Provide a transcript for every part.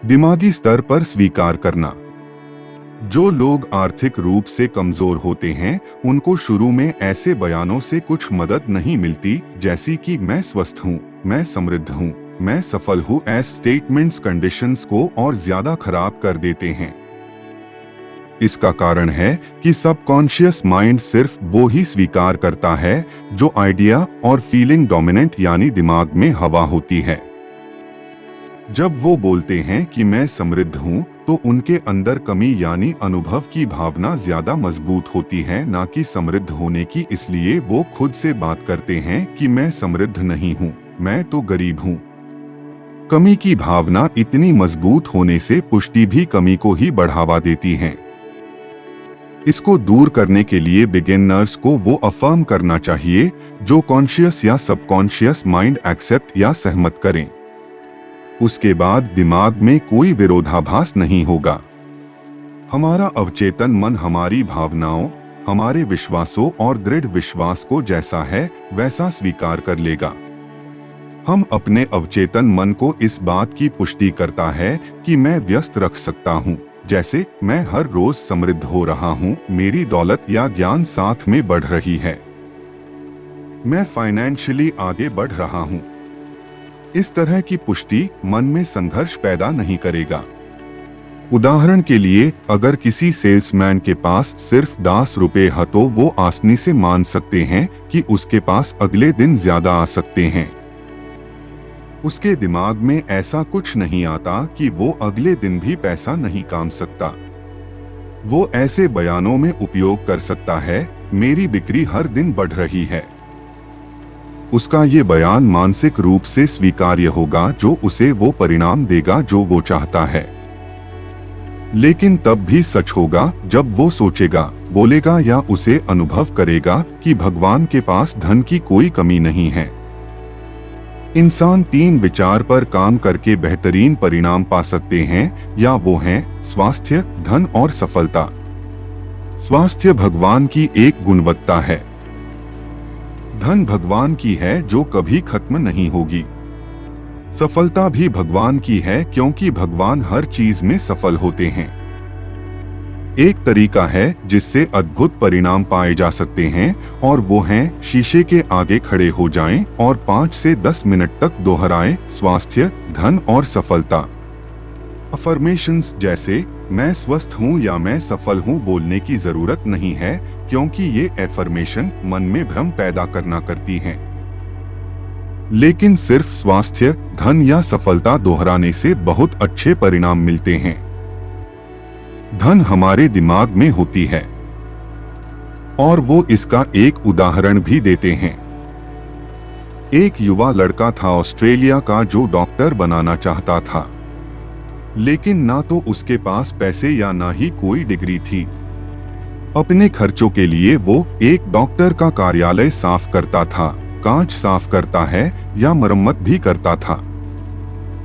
दिमागी स्तर पर स्वीकार करना। जो लोग आर्थिक रूप से कमजोर होते हैं, उनको शुरू में ऐसे बयानों से कुछ मदद नहीं मिलती, जैसी कि मैं स्वस्थ हूँ, मैं समृद्ध हूँ, मैं सफल हूँ। ऐसे स्टेटमेंट्स कंडीशंस को और ज्यादा खराब कर देते हैं। इसका कारण है कि सबकॉन्शियस माइंड सिर्फ वो ही स्वीकार करता है जो आइडिया और फीलिंग डोमिनेंट यानी दिमाग में हवा होती है। जब वो बोलते हैं कि मैं समृद्ध हूँ, तो उनके अंदर कमी यानी अनुभव की भावना ज्यादा मजबूत होती है, ना कि समृद्ध होने की। इसलिए वो खुद से बात करते हैं कि मैं समृद्ध नहीं हूँ, मैं तो गरीब हूँ। कमी की भावना इतनी मजबूत होने से पुष्टि भी कमी को ही बढ़ावा देती है। इसको दूर करने के लिए बिगिनर्स को वो अफर्म करना चाहिए जो कॉन्शियस या सबकॉन्शियस माइंड एक्सेप्ट या सहमत करें। उसके बाद दिमाग में कोई विरोधाभास नहीं होगा। हमारा अवचेतन मन हमारी भावनाओं, हमारे विश्वासों और दृढ़ विश्वास को जैसा है वैसा स्वीकार कर लेगा। हम अपने अवचेतन मन को इस बात की पुष्टि करता है कि मैं व्यस्त रख सकता हूँ, जैसे मैं हर रोज समृद्ध हो रहा हूँ, मेरी दौलत या ज्ञान साथ में बढ़ रही है, मैं फाइनेंशियली आगे बढ़ रहा हूँ। इस तरह की पुष्टि मन में संघर्ष पैदा नहीं करेगा। उदाहरण के लिए, अगर किसी सेल्समैन के पास सिर्फ 10 रुपए है तो वो आसानी से मान सकते हैं कि उसके पास अगले दिन ज्यादा आ सकते हैं। उसके दिमाग में ऐसा कुछ नहीं आता कि वो अगले दिन भी पैसा नहीं कमा सकता। वो ऐसे बयानों में उपयोग कर सकता है, मेरी बिक्री हर दिन बढ़ रही है। उसका ये बयान मानसिक रूप से स्वीकार्य होगा, जो उसे वो परिणाम देगा जो वो चाहता है। लेकिन तब भी सच होगा जब वो सोचेगा, बोलेगा या उसे अनुभव करेगा कि भगवान के पास धन की कोई कमी नहीं है। इंसान 3 विचार पर काम करके बेहतरीन परिणाम पा सकते हैं, या वो हैं स्वास्थ्य, धन और सफलता। स्वास्थ्य भगवान की एक गुणवत्ता है। धन भगवान की है जो कभी खत्म नहीं होगी। सफलता भी भगवान की है क्योंकि भगवान हर चीज में सफल होते हैं। एक तरीका है जिससे अद्भुत परिणाम पाए जा सकते हैं, और वो है शीशे के आगे खड़े हो जाएं और 5 से 10 मिनट तक दोहराएं स्वास्थ्य, धन और सफलता। अफर्मेशंस जैसे मैं स्वस्थ हूँ या मैं सफल हूँ बोलने की जरूरत नहीं है, क्योंकि ये एफर्मेशन मन में भ्रम पैदा करना करती हैं। लेकिन सिर्फ स्वास्थ्य, धन या सफलता दोहराने से बहुत अच्छे परिणाम मिलते हैं। धन हमारे दिमाग में होती है, और वो इसका एक उदाहरण भी देते हैं। एक युवा लड़का था ऑस्ट्रेलिया का जो डॉक्टर बनाना चाहता था, लेकिन ना तो उसके पास पैसे या ना ही कोई डिग्री थी। अपने खर्चों के लिए वो एक डॉक्टर का कार्यालय साफ करता था, कांच साफ करता है या मरम्मत भी करता था।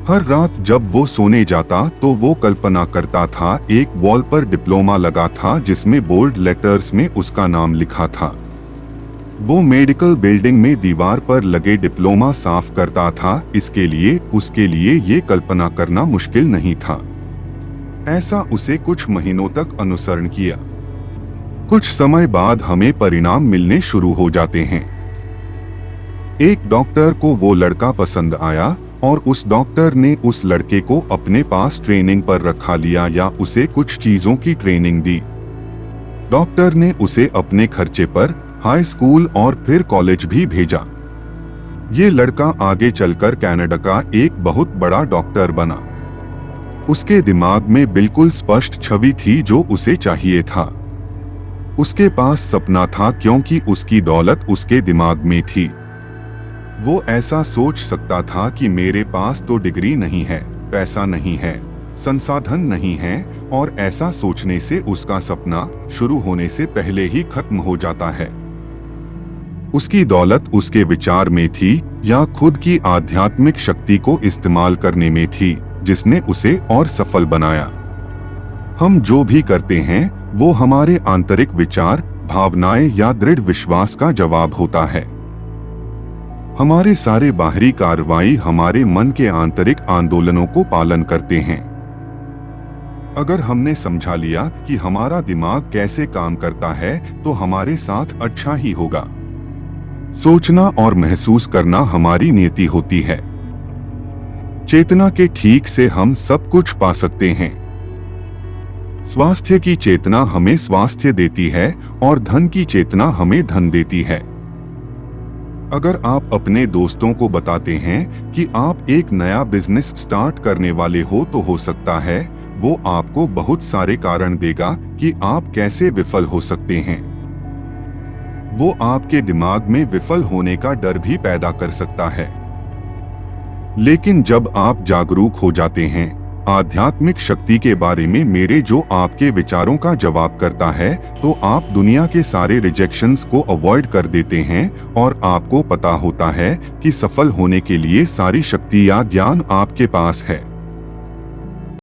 हर रात जब वो सोने जाता तो वो कल्पना करता था, एक वॉल पर डिप्लोमा लगा था जिसमें बोल्ड लेटर्स में उसका नाम लिखा था। वो मेडिकल बिल्डिंग में दीवार पर लगे डिप्लोमा साफ करता था। इसके लिए उसके लिए ये कल्पना करना मुश्किल नहीं था। ऐसा उसे कुछ महीनों तक अनुसरण किया। कुछ समय बाद हमें परिणाम मिलने शुरू हो जाते हैं। एक डॉक्टर को वो लड़का पसंद आया और उस डॉक्टर ने उस लड़के को अपने पास ट्रेनिंग पर रखा लिया या उसे कुछ चीजों की ट्रेनिंग दी। डॉक्टर ने उसे अपने खर्चे पर हाई स्कूल और फिर कॉलेज भी भेजा। ये लड़का आगे चलकर कनाडा का एक बहुत बड़ा डॉक्टर बना। उसके दिमाग में बिल्कुल स्पष्ट छवि थी जो उसे चाहिए था। उसके पास सपना था क्योंकि उसकी दौलत उसके दिमाग में थी। वो ऐसा सोच सकता था कि मेरे पास तो डिग्री नहीं है, पैसा नहीं है, संसाधन नहीं है, और ऐसा सोचने से उसका सपना शुरू होने से पहले ही खत्म हो जाता है। उसकी दौलत उसके विचार में थी या खुद की आध्यात्मिक शक्ति को इस्तेमाल करने में थी, जिसने उसे और सफल बनाया। हम जो भी करते हैं वो हमारे आंतरिक विचार, भावनाएं या दृढ़ विश्वास का जवाब होता है। हमारे सारे बाहरी कार्रवाई हमारे मन के आंतरिक आंदोलनों को पालन करते हैं। अगर हमने समझा लिया कि हमारा दिमाग कैसे काम करता है, तो हमारे साथ अच्छा ही होगा। सोचना और महसूस करना हमारी नियति होती है। चेतना के ठीक से हम सब कुछ पा सकते हैं। स्वास्थ्य की चेतना हमें स्वास्थ्य देती है और धन की चेतना हमें धन देती है। अगर आप अपने दोस्तों को बताते हैं कि आप एक नया बिजनेस स्टार्ट करने वाले हो, तो हो सकता है वो आपको बहुत सारे कारण देगा कि आप कैसे विफल हो सकते हैं। वो आपके दिमाग में विफल होने का डर भी पैदा कर सकता है। लेकिन जब आप जागरूक हो जाते हैं आध्यात्मिक शक्ति के बारे में, मेरे जो आपके विचारों का जवाब करता है, तो आप दुनिया के सारे रिजेक्शंस को अवॉइड कर देते हैं और आपको पता होता है कि सफल होने के लिए सारी शक्ति या ज्ञान आपके पास है।